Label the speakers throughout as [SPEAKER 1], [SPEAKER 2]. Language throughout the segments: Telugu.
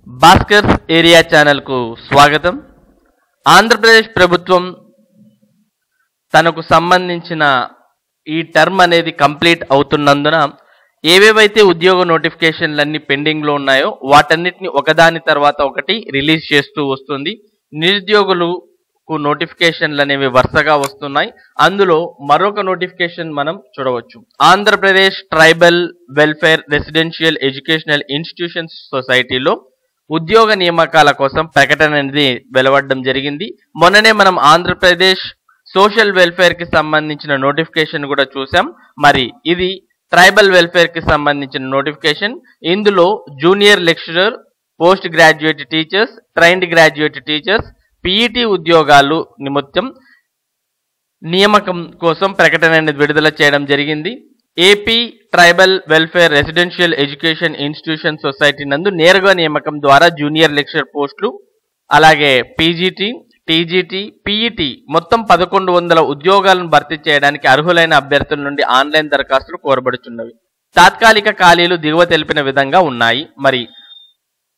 [SPEAKER 1] భాస్కర్ ఏరియా ఛానల్కు స్వాగతం. ఆంధ్రప్రదేశ్ ప్రభుత్వం తనకు సంబంధించిన ఈ టర్మ్ అనేది కంప్లీట్ అవుతున్నందున ఏవేవైతే ఉద్యోగ నోటిఫికేషన్లన్నీ పెండింగ్లో ఉన్నాయో వాటన్నిటిని ఒకదాని తర్వాత ఒకటి రిలీజ్ చేస్తూ వస్తుంది. నిరుద్యోగులకు నోటిఫికేషన్లు అనేవి వరుసగా వస్తున్నాయి. అందులో మరొక నోటిఫికేషన్ మనం చూడవచ్చు. Andhra Pradesh tribal welfare residential educational institutions సొసైటీలో ఉద్యోగ నియామకాల కోసం ప్రకటన అనేది వెలువడడం జరిగింది. మొన్ననే మనం ఆంధ్రప్రదేశ్ సోషల్ వెల్ఫేర్ కి సంబంధించిన నోటిఫికేషన్ కూడా చూసాం. మరి ఇది ట్రైబల్ వెల్ఫేర్ కి సంబంధించిన నోటిఫికేషన్. ఇందులో junior lecturer, post graduate teachers, trained graduate teachers, PET ఉద్యోగాలు నిమిత్తం నియామకం కోసం ప్రకటన అనేది విడుదల చేయడం జరిగింది. AP tribal welfare residential education institution society నందు నేరుగా నియామకం ద్వారా జూనియర్ లెక్చరర్ పోస్టులు, అలాగే పీజీటీ, టీజీటీ, పీఈటీ మొత్తం 1100 ఉద్యోగాలను భర్తీ చేయడానికి అర్హులైన అభ్యర్థుల నుండి ఆన్లైన్ దరఖాస్తులు కోరబడుచున్నవి. తాత్కాలిక ఖాళీలు దిగువ తెలిపిన విధంగా ఉన్నాయి. మరి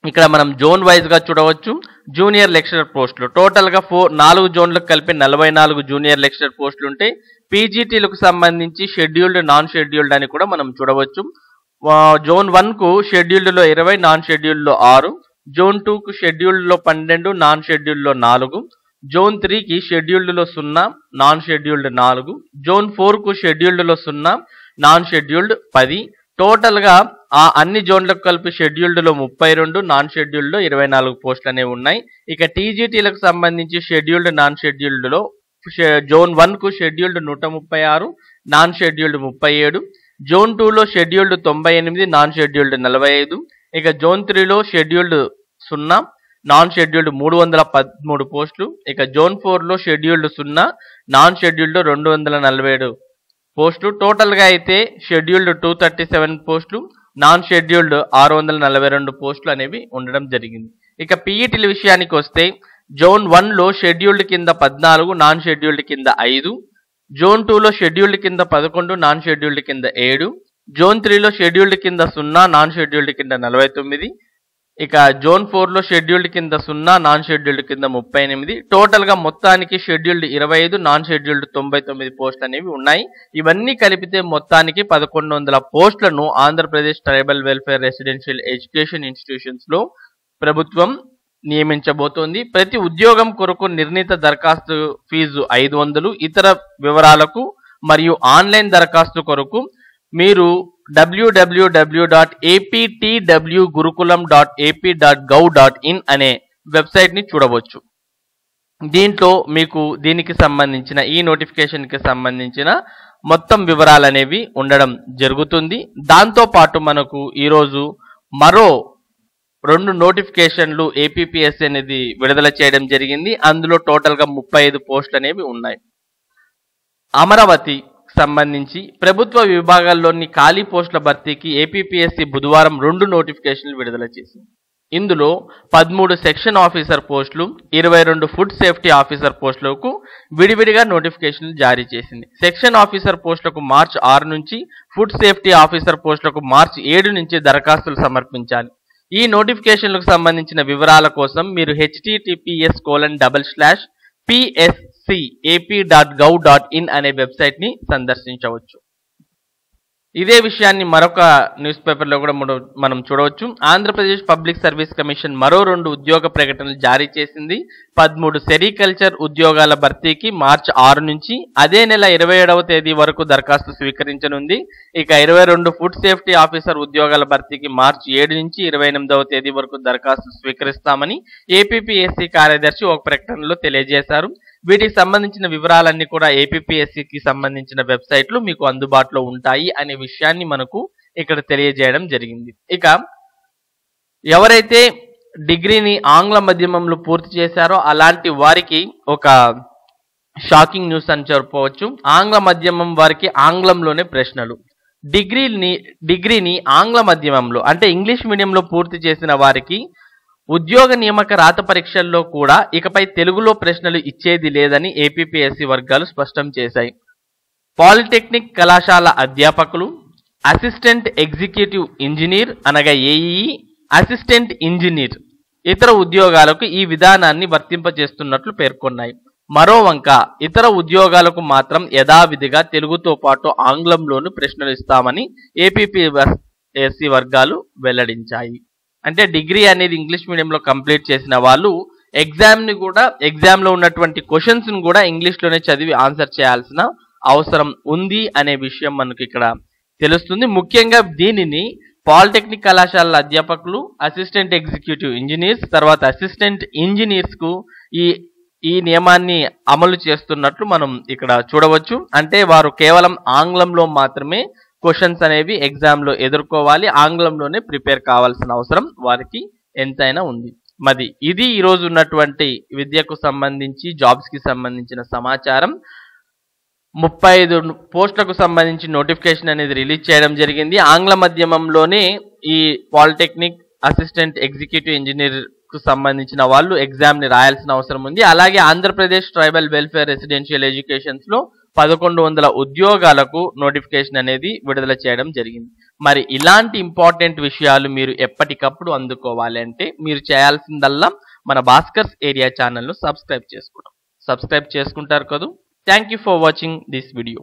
[SPEAKER 1] ఇక్కడ మనం జోన్ వైజ్ గా చూడవచ్చు. జూనియర్ లెక్చరర్ పోస్టులు టోటల్ గా 4 జోన్లకు కలిపి 44 జూనియర్ లెక్చరర్ పోస్టులు ఉంటాయి. పీజీటీలకు సంబంధించి షెడ్యూల్డ్, నాన్ షెడ్యూల్డ్ అని కూడా మనం చూడవచ్చు. జోన్ 1 కు షెడ్యూల్డ్ లో 20, నాన్ షెడ్యూల్డ్ లో 6, జోన్ 2 కు షెడ్యూల్డ్ లో 12, నాన్ షెడ్యూల్డ్ లో 4, జోన్ 3 కి షెడ్యూల్డ్ లో 0, నాన్ షెడ్యూల్డ్ 4, జోన్ 4 కు షెడ్యూల్డ్ లో 0, నాన్ షెడ్యూల్డ్ 10. టోటల్ గా ఆ అన్ని జోన్లకు కలిపి షెడ్యూల్డ్ లో 32, నాన్ షెడ్యూల్డ్ లో 24 పోస్టులు అనేవి ఉన్నాయి. ఇక టీజీటీలకు సంబంధించి షెడ్యూల్డ్, నాన్ షెడ్యూల్డ్ లో జోన్ 1 కు షెడ్యూల్డ్ 136, నాన్ షెడ్యూల్డ్ 37, జోన్ 2 లో షెడ్యూల్డ్ 98, నాన్ షెడ్యూల్డ్ 45, ఇక జోన్ 3 లో షెడ్యూల్డ్ 0, నాన్ షెడ్యూల్డ్ 313 పోస్టులు, ఇక జోన్ 4 లో షెడ్యూల్డ్ 0, నాన్ షెడ్యూల్డ్ 247 పోస్టులు. టోటల్ గా అయితే షెడ్యూల్డ్ 237 పోస్టులు, నాన్ షెడ్యూల్డ్ 642 పోస్టులు అనేవి ఉండడం జరిగింది. ఇక పీఈటీల విషయానికి వస్తే జోన్ 1 లో షెడ్యూల్డ్ కింద 14, నాన్ షెడ్యూల్డ్ కింద 5, జోన్ 2 లో షెడ్యూల్డ్ కింద 11, నాన్ షెడ్యూల్డ్ కింద 7, జోన్ 3 లో షెడ్యూల్డ్ కింద 0, నాన్ షెడ్యూల్డ్ కింద 49, ఇక జోన్ 4 లో షెడ్యూల్డ్ కింద 0, నాన్ షెడ్యూల్డ్ కింద 38. టోటల్ గా మొత్తానికి షెడ్యూల్డ్ 25, నాన్ షెడ్యూల్డ్ 99 పోస్టులు అనేవి ఉన్నాయి. ఇవన్నీ కలిపితే మొత్తానికి 1100 పోస్టులను Andhra Pradesh tribal welfare residential education institutions లో ప్రభుత్వం నియమించబోతోంది. ప్రతి ఉద్యోగం కొరకు నిర్ణీత దరఖాస్తు ఫీజు 500. ఇతర వివరాలకు మరియు ఆన్లైన్ దరఖాస్తు కొరకు మీరు www.aptwgurukulam.ap.gov.in అనే వెబ్సైట్ ని చూడవచ్చు. దీంట్లో మీకు దీనికి సంబంధించిన ఈ నోటిఫికేషన్ కి సంబంధించిన మొత్తం వివరాలు అనేవి ఉండడం జరుగుతుంది. దాంతో పాటు మనకు ఈరోజు మరో 2 నోటిఫికేషన్లు ఏపీపీఎస్సీ అనేది విడుదల చేయడం జరిగింది. అందులో టోటల్ గా 35 పోస్టులు అనేవి ఉన్నాయి. అమరావతి సంబంధించి ప్రభుత్వ విభాగాల్లోని ఖాళీ పోస్టుల భర్తీకి ఏపీపీఎస్సీ బుధవారం 2 నోటిఫికేషన్లు విడుదల చేసింది. ఇందులో 13 సెక్షన్ ఆఫీసర్ పోస్టులు, 22 ఫుడ్ సేఫ్టీ ఆఫీసర్ పోస్టులకు విడివిడిగా నోటిఫికేషన్లు జారీ చేసింది. సెక్షన్ ఆఫీసర్ పోస్టులకు మార్చి 6 నుంచి, ఫుడ్ సేఫ్టీ ఆఫీసర్ పోస్టులకు మార్చి 7 నుంచి దరఖాస్తులు సమర్పించాలి. ఈ నోటిఫికేషన్లకు సంబంధించిన వివరాల కోసం మీరు https://pscap.gov.in అనే వెబ్సైట్ ని సందర్శించవచ్చు. ఇదే విషయాన్ని మరొక న్యూస్ పేపర్లో కూడా మనం చూడవచ్చు. ఆంధ్రప్రదేశ్ పబ్లిక్ సర్వీస్ కమిషన్ మరో 2 ఉద్యోగ ప్రకటనలు జారీ చేసింది. 13 సెరికల్చర్ ఉద్యోగాల భర్తీకి మార్చి 6 నుంచి, అదే నెల 27వ తేదీ వరకు దరఖాస్తు స్వీకరించనుంది. ఇక 22 ఫుడ్ సేఫ్టీ ఆఫీసర్ ఉద్యోగాల భర్తీకి మార్చి 7 నుంచి 28వ తేదీ వరకు దరఖాస్తు స్వీకరిస్తామని ఏపీపీఎస్సీ కార్యదర్శి ఒక ప్రకటనలో తెలియజేశారు. వీటికి సంబంధించిన వివరాలన్నీ కూడా ఏపీపీఎస్సీకి సంబంధించిన వెబ్సైట్లు మీకు అందుబాటులో ఉంటాయి అనే విషయాన్ని మనకు ఇక్కడ తెలియజేయడం జరిగింది. ఇక ఎవరైతే డిగ్రీని ఆంగ్ల మాధ్యమంలో పూర్తి చేశారో అలాంటి వారికి ఒక షాకింగ్ న్యూస్ అని చెప్పవచ్చు. ఆంగ్ల మాధ్యమం వారికి ఆంగ్లంలోనే ప్రశ్నలు. డిగ్రీని ఆంగ్ల మాధ్యమంలో అంటే ఇంగ్లీష్ మీడియంలో పూర్తి చేసిన వారికి ఉద్యోగ నియామక రాత పరీక్షల్లో కూడా ఇకపై తెలుగులో ప్రశ్నలు ఇచ్చేది లేదని ఏపీపీఎస్సీ వర్గాలు స్పష్టం చేశాయి. పాలిటెక్నిక్ కళాశాల అధ్యాపకులు, అసిస్టెంట్ ఎగ్జిక్యూటివ్ ఇంజనీర్ అనగా ఏఈఈ, అసిస్టెంట్ ఇంజనీర్ ఇతర ఉద్యోగాలకు ఈ విధానాన్ని వర్తింపజేస్తున్నట్లు పేర్కొన్నాయి. మరో వంక ఇతర ఉద్యోగాలకు మాత్రం యథావిధిగా తెలుగుతో పాటు ఆంగ్లంలోనూ ప్రశ్నలు ఇస్తామని ఏపీపీఎస్సీ వర్గాలు వెల్లడించాయి. అంటే డిగ్రీ అనేది ఇంగ్లీష్ మీడియంలో కంప్లీట్ చేసిన వాళ్ళు ఎగ్జామ్లో ఉన్నటువంటి క్వశ్చన్స్ను కూడా ఇంగ్లీష్లోనే చదివి ఆన్సర్ చేయాల్సిన అవసరం ఉంది అనే విషయం మనకు ఇక్కడ తెలుస్తుంది. ముఖ్యంగా దీనిని పాలిటెక్నిక్ కళాశాలల అధ్యాపకులు, అసిస్టెంట్ ఎగ్జిక్యూటివ్ ఇంజనీర్స్, తర్వాత అసిస్టెంట్ ఇంజనీర్స్కు ఈ నియమాన్ని అమలు చేస్తున్నట్లు మనం ఇక్కడ చూడవచ్చు. అంటే వారు కేవలం ఆంగ్లంలో మాత్రమే క్వశ్చన్స్ అనేవి ఎగ్జామ్లో ఎదుర్కోవాలి, ఆంగ్లంలోనే ప్రిపేర్ కావాల్సిన అవసరం వారికి ఎంతైనా ఉంది. మరి ఇది ఈరోజు ఉన్నటువంటి విద్యకు సంబంధించి జాబ్స్కి సంబంధించిన సమాచారం. 35 పోస్టులకు సంబంధించి నోటిఫికేషన్ అనేది రిలీజ్ చేయడం జరిగింది. ఆంగ్ల మాధ్యమంలోనే ఈ పాలిటెక్నిక్ అసిస్టెంట్ ఎగ్జిక్యూటివ్ ఇంజనీర్ కు సంబంధించిన వాళ్ళు ఎగ్జామ్ ని రాయాల్సిన అవసరం ఉంది. అలాగే Andhra Pradesh tribal welfare residential educations లో 1100 ఉద్యోగాలకు నోటిఫికేషన్ అనేది విడుదల చేయడం జరిగింది. మరి ఇలాంటి ఇంపార్టెంట్ విషయాలు మీరు ఎప్పటికప్పుడు అందుకోవాలి అంటే మీరు చేయాల్సిందల్లా మన భాస్కర్స్ ఏరియా ఛానల్ను సబ్స్క్రైబ్ చేసుకుంటారు కదా. Thank you for watching this video.